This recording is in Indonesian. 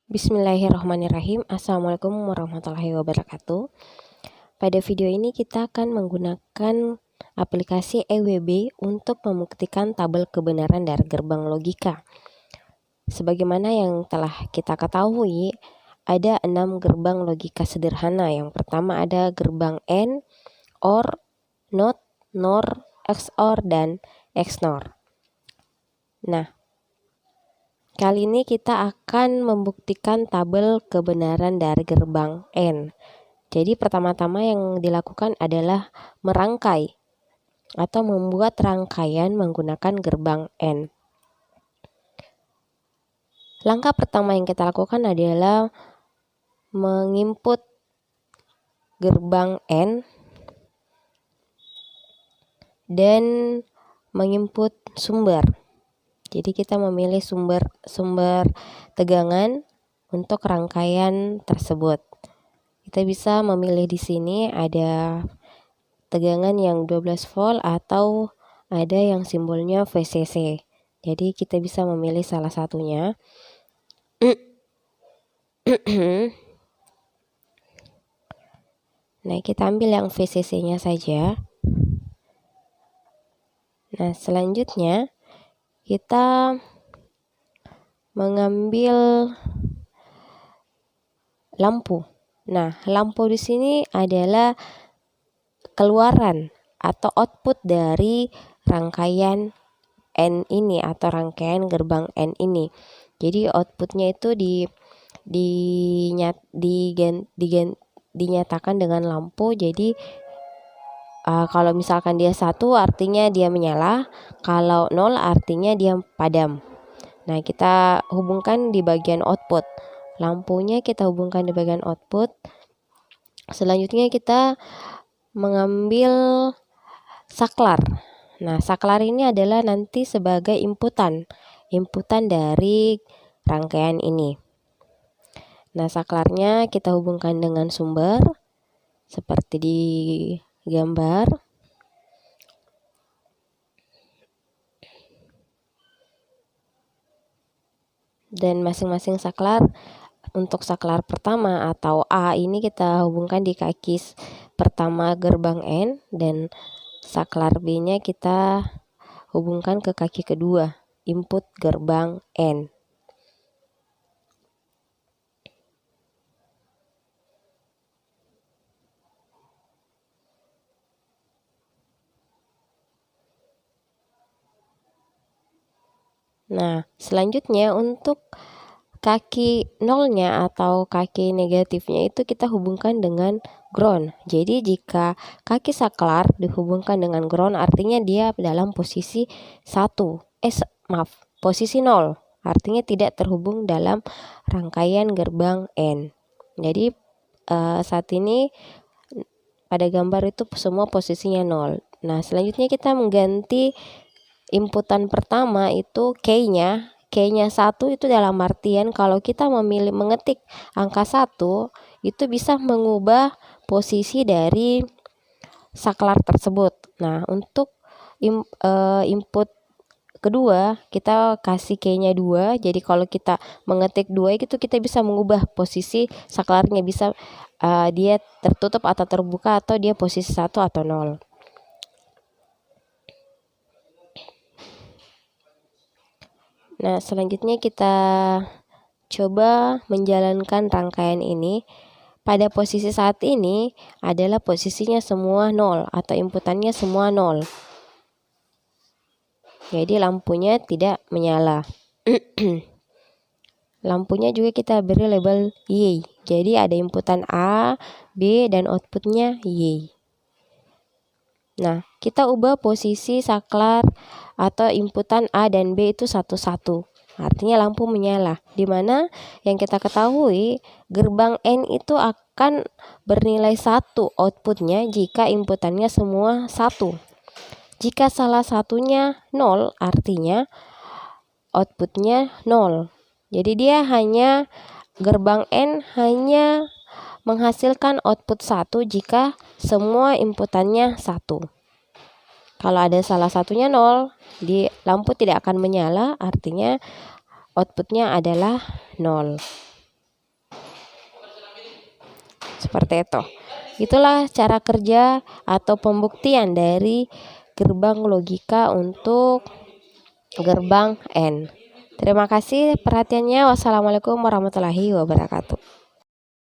Bismillahirrahmanirrahim. Assalamualaikum warahmatullahi wabarakatuh. Pada video ini kita akan menggunakan aplikasi EWB untuk membuktikan tabel kebenaran dari gerbang logika. Sebagaimana yang telah kita ketahui, ada 6 gerbang logika sederhana. Yang pertama ada gerbang AND, OR, NOT, NOR, XOR, dan XNOR. Nah, kali ini kita akan membuktikan tabel kebenaran dari gerbang AND. Jadi pertama-tama yang dilakukan adalah merangkai atau membuat rangkaian menggunakan gerbang AND. Langkah pertama yang kita lakukan adalah menginput gerbang AND dan menginput sumber. Jadi kita memilih sumber tegangan untuk rangkaian tersebut. Kita bisa memilih di sini ada tegangan yang 12 volt atau ada yang simbolnya VCC. Jadi kita bisa memilih salah satunya. Nah, kita ambil yang VCC-nya saja. Nah, selanjutnya kita mengambil lampu. Nah, lampu di sini adalah keluaran atau output dari rangkaian AND ini atau rangkaian gerbang AND ini. Jadi outputnya itu dinyatakan dengan lampu. Jadi kalau misalkan dia 1 artinya dia menyala, kalau 0 artinya dia padam. Nah, kita hubungkan di bagian output. Lampunya kita hubungkan di bagian output. Selanjutnya kita mengambil saklar. Nah, saklar ini adalah nanti sebagai inputan dari rangkaian ini. Nah, saklarnya kita hubungkan dengan sumber seperti di gambar. Dan masing-masing saklar, untuk saklar pertama atau A ini kita hubungkan di kaki pertama gerbang AND, dan saklar B-nya kita hubungkan ke kaki kedua input gerbang AND. Nah, selanjutnya untuk kaki nolnya atau kaki negatifnya itu kita hubungkan dengan ground. Jadi jika kaki saklar dihubungkan dengan ground artinya dia dalam posisi posisi 0. Artinya tidak terhubung dalam rangkaian gerbang AND. Jadi saat ini pada gambar itu semua posisinya 0. Nah, selanjutnya kita mengganti inputan pertama itu K-nya 1 itu dalam artian kalau kita mengetik angka 1 itu bisa mengubah posisi dari saklar tersebut. Nah, untuk input kedua kita kasih K-nya 2. Jadi kalau kita mengetik 2 itu kita bisa mengubah posisi saklarnya, bisa dia tertutup atau terbuka atau dia posisi 1 atau 0. Nah, selanjutnya kita coba menjalankan rangkaian ini. Pada posisi saat ini adalah posisinya semua 0 atau inputannya semua 0. Jadi lampunya tidak menyala. Lampunya juga kita beri label Y. Jadi ada inputan A, B, dan outputnya Y. Nah, kita ubah posisi saklar atau inputan A dan B itu satu-satu. Artinya lampu menyala. Dimana yang kita ketahui gerbang AND itu akan bernilai 1 outputnya jika inputannya semua 1. Jika salah satunya 0 artinya outputnya 0. Jadi gerbang AND hanya menghasilkan output 1 jika semua inputannya 1. Kalau ada salah satunya 0, lampu tidak akan menyala, artinya outputnya adalah 0. Seperti itu. Itulah cara kerja atau pembuktian dari gerbang logika untuk gerbang N. Terima kasih perhatiannya. Wassalamualaikum warahmatullahi wabarakatuh.